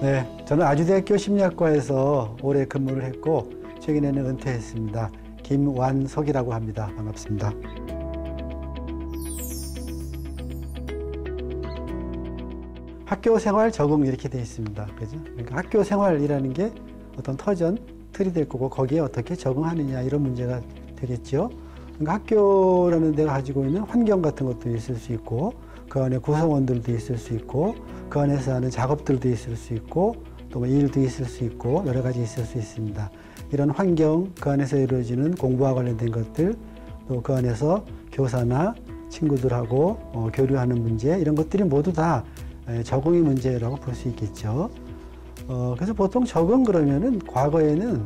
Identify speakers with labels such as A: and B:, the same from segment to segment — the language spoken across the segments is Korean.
A: 네, 저는 아주대학교 심리학과에서 오래 근무를 했고 최근에는 은퇴했습니다. 김완석이라고 합니다. 반갑습니다. 학교 생활 적응 이렇게 되어 있습니다. 그죠? 그러니까 학교 생활이라는 게 어떤 틀이 될 거고 거기에 어떻게 적응하느냐 이런 문제가 되겠죠. 그러니까 학교라는 데가 가지고 있는 환경 같은 것도 있을 수 있고 그 안에 구성원들도 있을 수 있고 그 안에서 하는 작업들도 있을 수 있고 또 일도 있을 수 있고 여러 가지 있을 수 있습니다. 이런 환경, 그 안에서 이루어지는 공부와 관련된 것들, 또 그 안에서 교사나 친구들하고 교류하는 문제 이런 것들이 모두 다 적응의 문제라고 볼 수 있겠죠. 그래서 보통 적응 그러면은 과거에는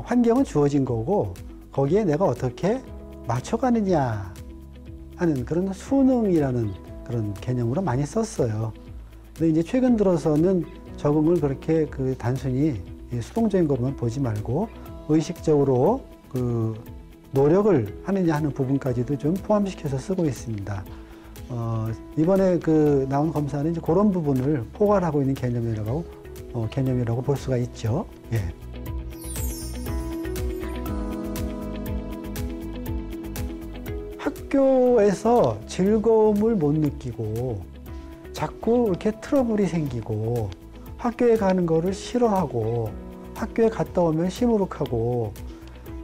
A: 환경은 주어진 거고 거기에 내가 어떻게 맞춰가느냐 하는 그런 수능이라는 그런 개념으로 많이 썼어요. 근데 이제 최근 들어서는 적응을 그렇게 단순히 수동적인 것만 보지 말고 의식적으로 노력을 하느냐 하는 부분까지도 좀 포함시켜서 쓰고 있습니다. 이번에 나온 검사는 이제 그런 부분을 포괄하고 있는 개념이라고 볼 수가 있죠. 예. 학교에서 즐거움을 못 느끼고 자꾸 이렇게 트러블이 생기고 학교에 가는 거를 싫어하고 학교에 갔다 오면 시무룩하고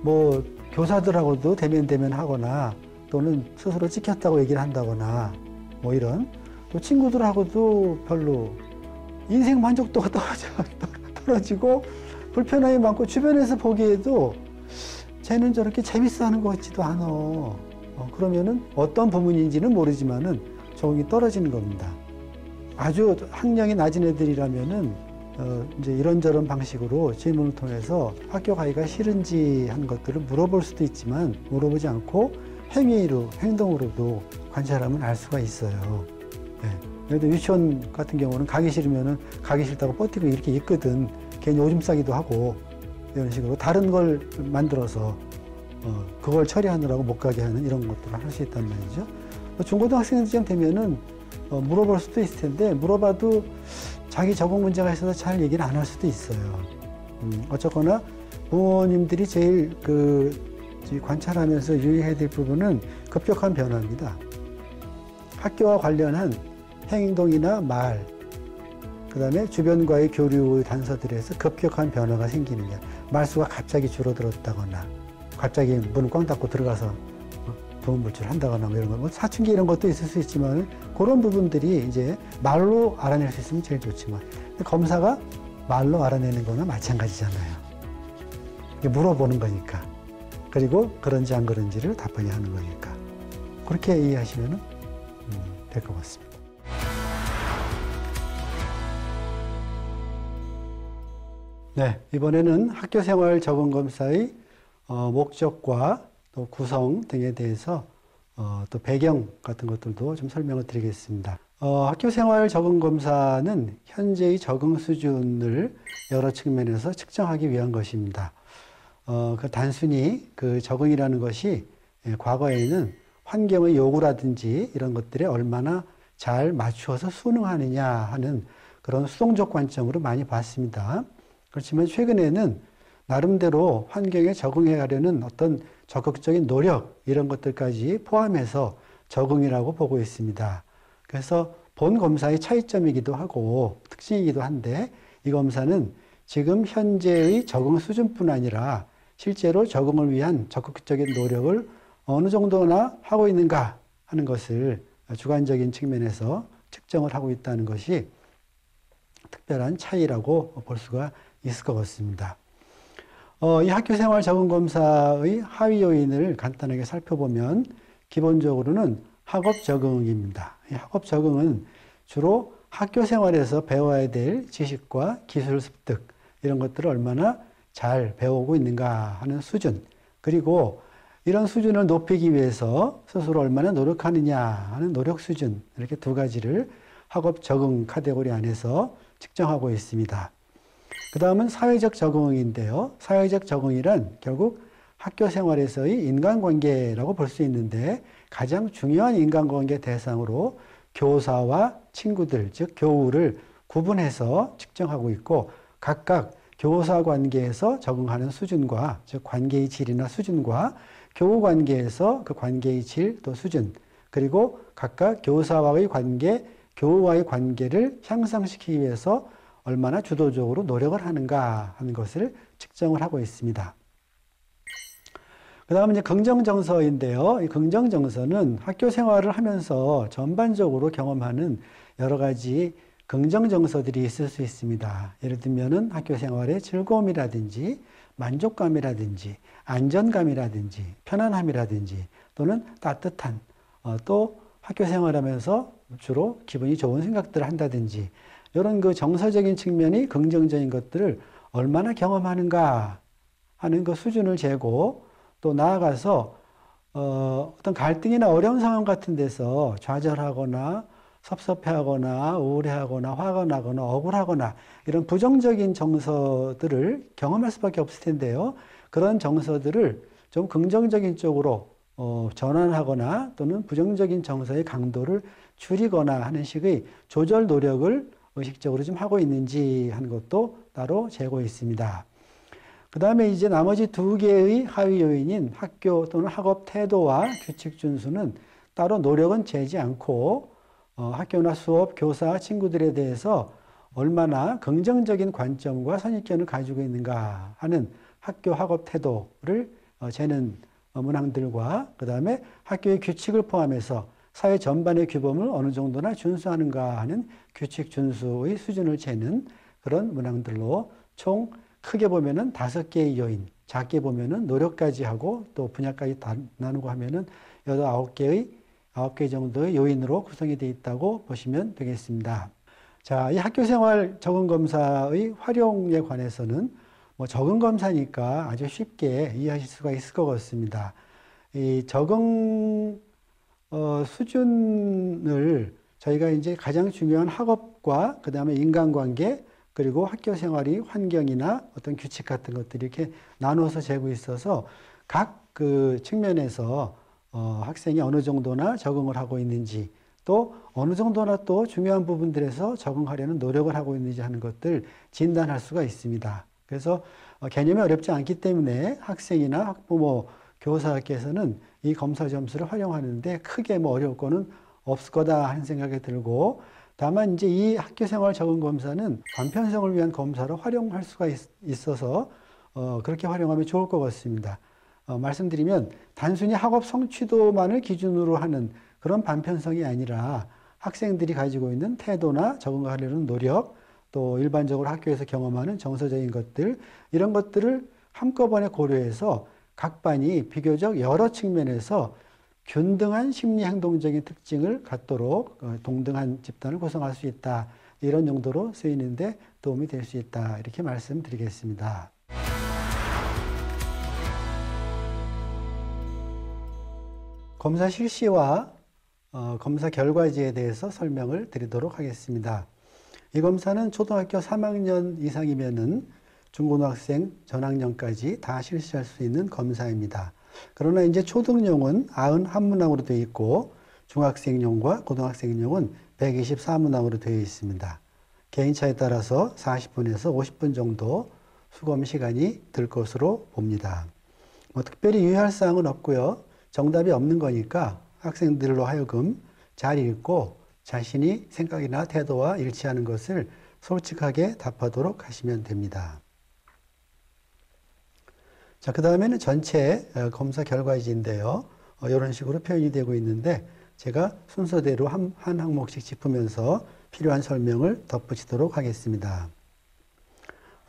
A: 뭐 교사들하고도 대면하거나 또는 스스로 찍혔다고 얘기를 한다거나 뭐 이런 또 친구들하고도 별로 인생 만족도가 떨어지고 불편함이 많고 주변에서 보기에도 쟤는 저렇게 재밌어 하는 것 같지도 않아. 그러면은 어떤 부분인지는 모르지만은 적응이 떨어지는 겁니다. 아주 학력이 낮은 애들이라면은 이제 이런저런 방식으로 질문을 통해서 학교 가기가 싫은지 하는 것들을 물어볼 수도 있지만 물어보지 않고 행동으로도 관찰하면 알 수가 있어요. 네. 예를 들어 유치원 같은 경우는 가기 싫으면은 가기 싫다고 버티고 이렇게 있거든. 괜히 오줌 싸기도 하고 이런 식으로 다른 걸 만들어서 그걸 처리하느라고 못 가게 하는 이런 것들을 할 수 있단 말이죠. 중고등학생쯤 되면은 물어볼 수도 있을 텐데 물어봐도 자기 적응 문제가 있어서 잘 얘기를 안 할 수도 있어요. 어쨌거나 부모님들이 제일 관찰하면서 유의해야 될 부분은 급격한 변화입니다. 학교와 관련한 행동이나 말, 그 다음에 주변과의 교류 단서들에서 급격한 변화가 생기느냐, 말수가 갑자기 줄어들었다거나 갑자기 문을 꽝 닫고 들어가서 도움불출 한다거나 뭐 이런 거, 뭐 사춘기 이런 것도 있을 수 있지만 그런 부분들이 이제 말로 알아낼 수 있으면 제일 좋지만 검사가 말로 알아내는 거나 마찬가지잖아요. 물어보는 거니까. 그리고 그런지 안 그런지를 답변이 하는 거니까. 그렇게 이해하시면 될 것 같습니다. 네, 이번에는 학교생활 적응검사의 목적과 또 구성 등에 대해서 또 배경 같은 것들도 좀 설명을 드리겠습니다. 학교생활 적응검사는 현재의 적응 수준을 여러 측면에서 측정하기 위한 것입니다. 단순히 적응이라는 것이 과거에는 환경의 요구라든지 이런 것들에 얼마나 잘 맞추어서 순응하느냐 하는 그런 수동적 관점으로 많이 봤습니다. 그렇지만 최근에는 나름대로 환경에 적응해 가려는 어떤 적극적인 노력 이런 것들까지 포함해서 적응이라고 보고 있습니다. 그래서 본 검사의 차이점이기도 하고 특징이기도 한데 이 검사는 지금 현재의 적응 수준뿐 아니라 실제로 적응을 위한 적극적인 노력을 어느 정도나 하고 있는가 하는 것을 주관적인 측면에서 측정을 하고 있다는 것이 특별한 차이라고 볼 수가 있을 것 같습니다. 이 학교생활 적응검사의 하위 요인을 간단하게 살펴보면 기본적으로는 학업 적응입니다. 이 학업 적응은 주로 학교생활에서 배워야 될 지식과 기술 습득 이런 것들을 얼마나 잘 배우고 있는가 하는 수준, 그리고 이런 수준을 높이기 위해서 스스로 얼마나 노력하느냐 하는 노력 수준, 이렇게 두 가지를 학업 적응 카테고리 안에서 측정하고 있습니다. 그 다음은 사회적 적응인데요. 사회적 적응이란 결국 학교 생활에서의 인간관계라고 볼 수 있는데 가장 중요한 인간관계 대상으로 교사와 친구들, 즉 교우를 구분해서 측정하고 있고 각각 교사 관계에서 적응하는 수준과 즉 관계의 질이나 수준과 교우 관계에서 그 관계의 질 또 수준 그리고 각각 교사와의 관계, 교우와의 관계를 향상시키기 위해서 얼마나 주도적으로 노력을 하는가 하는 것을 측정을 하고 있습니다. 그 다음은 이제 긍정정서인데요. 이 긍정정서는 학교 생활을 하면서 전반적으로 경험하는 여러 가지 긍정정서들이 있을 수 있습니다. 예를 들면은 학교 생활의 즐거움이라든지 만족감이라든지 안전감이라든지 편안함이라든지 또는 따뜻한 또 학교 생활하면서 주로 기분이 좋은 생각들을 한다든지 이런 그 정서적인 측면이 긍정적인 것들을 얼마나 경험하는가 하는 그 수준을 재고 또 나아가서 어떤 갈등이나 어려운 상황 같은 데서 좌절하거나 섭섭해하거나 우울해하거나 화가 나거나 억울하거나 이런 부정적인 정서들을 경험할 수밖에 없을 텐데요. 그런 정서들을 좀 긍정적인 쪽으로 전환하거나 또는 부정적인 정서의 강도를 줄이거나 하는 식의 조절 노력을 의식적으로 좀 하고 있는지 하는 것도 따로 재고 있습니다. 그 다음에 이제 나머지 두 개의 하위 요인인 학교 또는 학업 태도와 규칙 준수는 따로 노력은 재지 않고 학교나 수업, 교사, 친구들에 대해서 얼마나 긍정적인 관점과 선입견을 가지고 있는가 하는 학교 학업 태도를 재는 문항들과 그 다음에 학교의 규칙을 포함해서 사회 전반의 규범을 어느 정도나 준수하는가 하는 규칙 준수의 수준을 재는 그런 문항들로 총 크게 보면은 5개의 요인, 작게 보면은 노력까지 하고 또 분야까지 다 나누고 하면은 9개 정도의 요인으로 구성이 되어 있다고 보시면 되겠습니다. 자, 이 학교생활 적응검사의 활용에 관해서는 뭐 적응검사니까 아주 쉽게 이해하실 수가 있을 것 같습니다. 이 적응 수준을 저희가 이제 가장 중요한 학업과 그 다음에 인간관계 그리고 학교 생활의 환경이나 어떤 규칙 같은 것들이 이렇게 나누어서 재고 있어서 각 그 측면에서 학생이 어느 정도나 적응을 하고 있는지 또 어느 정도나 또 중요한 부분들에서 적응하려는 노력을 하고 있는지 하는 것들 진단할 수가 있습니다. 그래서 개념이 어렵지 않기 때문에 학생이나 학부모, 교사께서는 이 검사 점수를 활용하는데 크게 뭐 어려울 거는 없을 거다 하는 생각이 들고 다만 이제 이 학교생활 적응 검사는 관편성을 위한 검사로 활용할 수가 있어서 그렇게 활용하면 좋을 것 같습니다. 말씀드리면 단순히 학업 성취도만을 기준으로 하는 그런 반편성이 아니라 학생들이 가지고 있는 태도나 적응하려는 노력 또 일반적으로 학교에서 경험하는 정서적인 것들 이런 것들을 한꺼번에 고려해서 각 반이 비교적 여러 측면에서 균등한 심리 행동적인 특징을 갖도록 동등한 집단을 구성할 수 있다. 이런 용도로 쓰이는데 도움이 될 수 있다. 이렇게 말씀드리겠습니다. 검사 실시와 검사 결과지에 대해서 설명을 드리도록 하겠습니다. 이 검사는 초등학교 3학년 이상이면은 중고등학생 전학년까지 다 실시할 수 있는 검사입니다. 그러나 이제 초등용은 91문항으로 되어 있고 중학생용과 고등학생용은 124문항으로 되어 있습니다. 개인차에 따라서 40분에서 50분 정도 수검 시간이 들 것으로 봅니다. 뭐 특별히 유의할 사항은 없고요. 정답이 없는 거니까 학생들로 하여금 잘 읽고 자신이 생각이나 태도와 일치하는 것을 솔직하게 답하도록 하시면 됩니다. 자, 그 다음에는 전체 검사 결과지인데요. 이런 식으로 표현이 되고 있는데 제가 순서대로 한 항목씩 짚으면서 필요한 설명을 덧붙이도록 하겠습니다.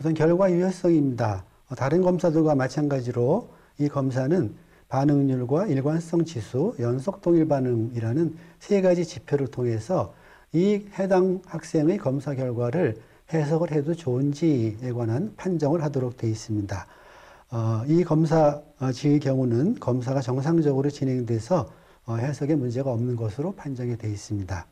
A: 우선 결과 유효성입니다. 다른 검사들과 마찬가지로 이 검사는 반응률과 일관성 지수, 연속 동일 반응이라는 3가지 지표를 통해서 이 해당 학생의 검사 결과를 해석을 해도 좋은지에 관한 판정을 하도록 되어 있습니다. 이 검사지의 경우는 검사가 정상적으로 진행돼서 해석에 문제가 없는 것으로 판정이 되어 있습니다.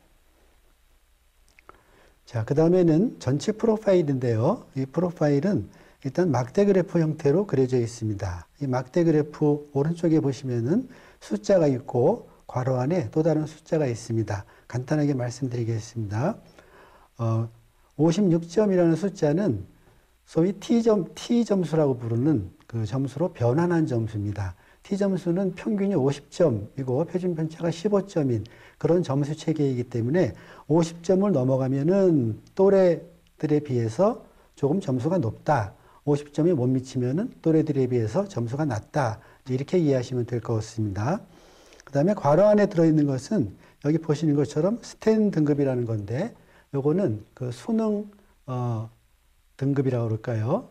A: 자, 그 다음에는 전체 프로파일인데요. 이 프로파일은 일단 막대 그래프 형태로 그려져 있습니다. 이 막대 그래프 오른쪽에 보시면은 숫자가 있고 괄호 안에 또 다른 숫자가 있습니다. 간단하게 말씀드리겠습니다. 56점이라는 숫자는 소위 T점수라고 부르는 그 점수로 변환한 점수입니다. T점수는 평균이 50점이고 표준 편차가 15점인 그런 점수 체계이기 때문에 50점을 넘어가면은 또래들에 비해서 조금 점수가 높다. 50점이 못 미치면은 또래들에 비해서 점수가 낮다. 이렇게 이해하시면 될 것 같습니다. 그 다음에 괄호 안에 들어있는 것은 여기 보시는 것처럼 스탠 등급이라는 건데 요거는 그 수능 등급이라고 그럴까요?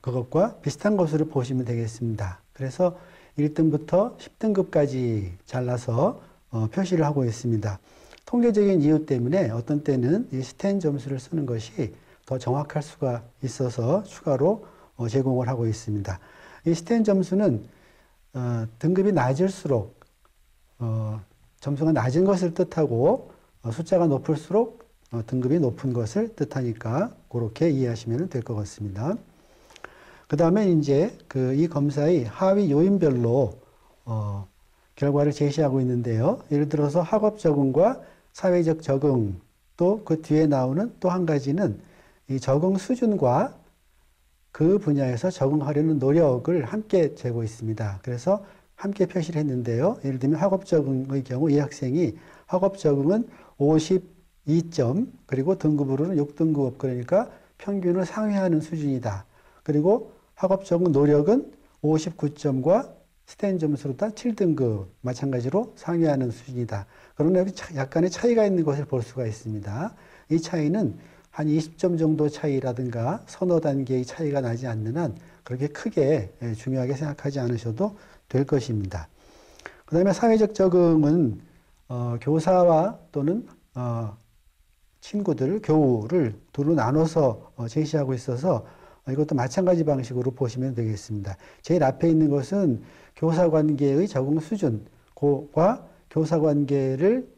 A: 그것과 비슷한 것으로 보시면 되겠습니다. 그래서 1등부터 10등급까지 잘라서 표시를 하고 있습니다. 통계적인 이유 때문에 어떤 때는 이 스탠 점수를 쓰는 것이 더 정확할 수가 있어서 추가로 제공을 하고 있습니다. 이 스탠 점수는 등급이 낮을수록 점수가 낮은 것을 뜻하고 숫자가 높을수록 등급이 높은 것을 뜻하니까 그렇게 이해하시면 될 것 같습니다. 그 다음에 이제 이 검사의 하위 요인별로 결과를 제시하고 있는데요. 예를 들어서 학업 적응과 사회적 적응 또 그 뒤에 나오는 또 한 가지는 이 적응 수준과 그 분야에서 적응하려는 노력을 함께 재고 있습니다. 그래서 함께 표시를 했는데요. 예를 들면 학업 적응의 경우 이 학생이 학업 적응은 52점 그리고 등급으로는 6등급 그러니까 평균을 상회하는 수준이다. 그리고 학업 적응 노력은 59점과 스탠 점수로 다 7등급 마찬가지로 상회하는 수준이다. 그러나 약간의 차이가 있는 것을 볼 수가 있습니다. 이 차이는 한 20점 정도 차이라든가 서너 단계의 차이가 나지 않는 한 그렇게 크게 중요하게 생각하지 않으셔도 될 것입니다. 그 다음에 사회적 적응은 교사와 또는 친구들, 교우를 두루 나눠서 제시하고 있어서 이것도 마찬가지 방식으로 보시면 되겠습니다. 제일 앞에 있는 것은 교사관계의 적응 수준과 교사관계를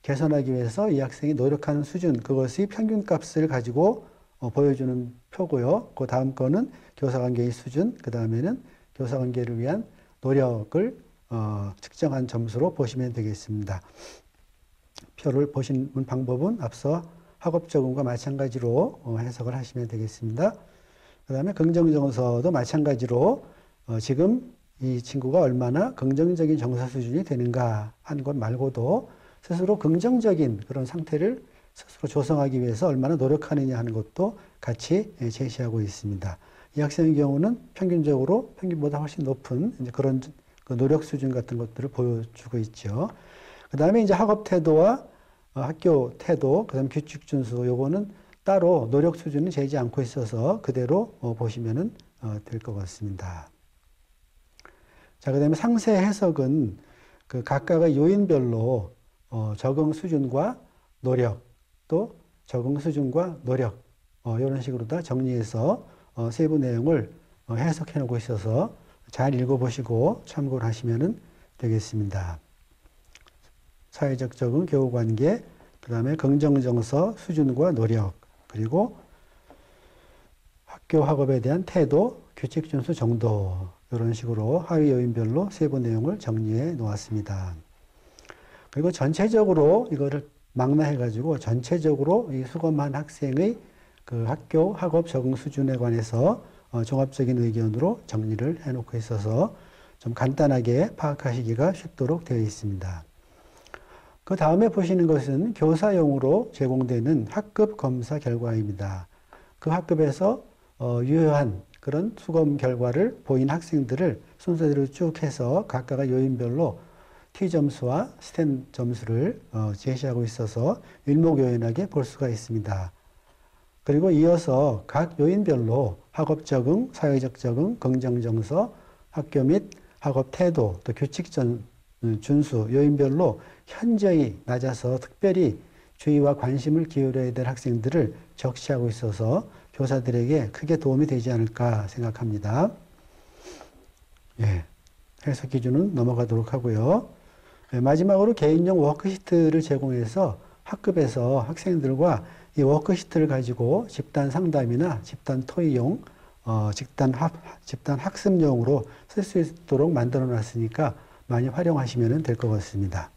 A: 개선하기 위해서 이 학생이 노력하는 수준, 그것의 평균값을 가지고 보여주는 표고요. 그 다음 거는 교사관계의 수준, 그 다음에는 교사관계를 위한 노력을 측정한 점수로 보시면 되겠습니다. 표를 보시는 방법은 앞서 학업 적응과 마찬가지로 해석을 하시면 되겠습니다. 그 다음에 긍정정서도 마찬가지로 지금 이 친구가 얼마나 긍정적인 정서 수준이 되는가 하는 것 말고도 스스로 긍정적인 그런 상태를 스스로 조성하기 위해서 얼마나 노력하느냐 하는 것도 같이 제시하고 있습니다. 이 학생의 경우는 평균적으로 평균보다 훨씬 높은 이제 그런 노력 수준 같은 것들을 보여주고 있죠. 그 다음에 이제 학업 태도와 학교 태도, 그 다음 규칙 준수, 요거는 따로 노력 수준은 재지 않고 있어서 그대로 보시면 될 것 같습니다. 자, 그 다음에 상세 해석은 그 각각의 요인별로 적응 수준과 노력, 또 적응 수준과 노력, 이런 식으로 다 정리해서 세부 내용을 해석해 놓고 있어서 잘 읽어보시고 참고를 하시면 되겠습니다. 사회적 적응, 교우관계, 그 다음에 긍정정서, 수준과 노력, 그리고 학교 학업에 대한 태도, 규칙 준수 정도 이런 식으로 하위 요인별로 세부 내용을 정리해 놓았습니다. 그리고 전체적으로 이거를 망라해가지고 전체적으로 이 수검한 학생의 그 학교 학업 적응 수준에 관해서 종합적인 의견으로 정리를 해놓고 있어서 좀 간단하게 파악하시기가 쉽도록 되어 있습니다. 그 다음에 보시는 것은 교사용으로 제공되는 학급 검사 결과입니다. 그 학급에서 유효한 그런 수검 결과를 보인 학생들을 순서대로 쭉 해서 각각의 요인별로 T점수와 스탠 점수를 제시하고 있어서 일목요연하게 볼 수가 있습니다. 그리고 이어서 각 요인별로 학업 적응, 사회적 적응, 긍정정서, 학교 및 학업 태도, 또 규칙 준수 요인별로 현저히 낮아서 특별히 주의와 관심을 기울여야 될 학생들을 적시하고 있어서 교사들에게 크게 도움이 되지 않을까 생각합니다. 예, 해석 기준은 넘어가도록 하고요. 예, 마지막으로 개인용 워크시트를 제공해서 학급에서 학생들과 이 워크시트를 가지고 집단 상담이나 집단 토의용, 집단 학습용으로 쓸 수 있도록 만들어 놨으니까 많이 활용하시면 될 것 같습니다.